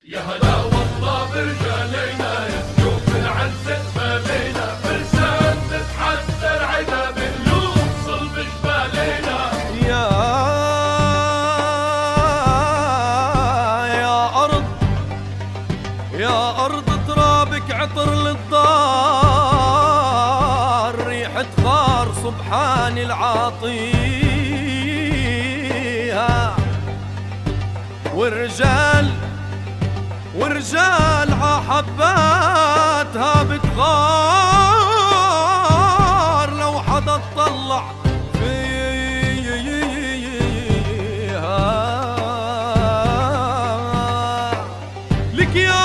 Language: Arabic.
يا هلا والله برجالينا يسجوك العزة ما بينا فرسان تتحدى العدا باللوم صلب جبالينا. يا أرض ترابك عطر للدار، ريحة غار سبحان العاطيها، ورجال عحباتها بتغار لو حدا اطلع فيها. لك يا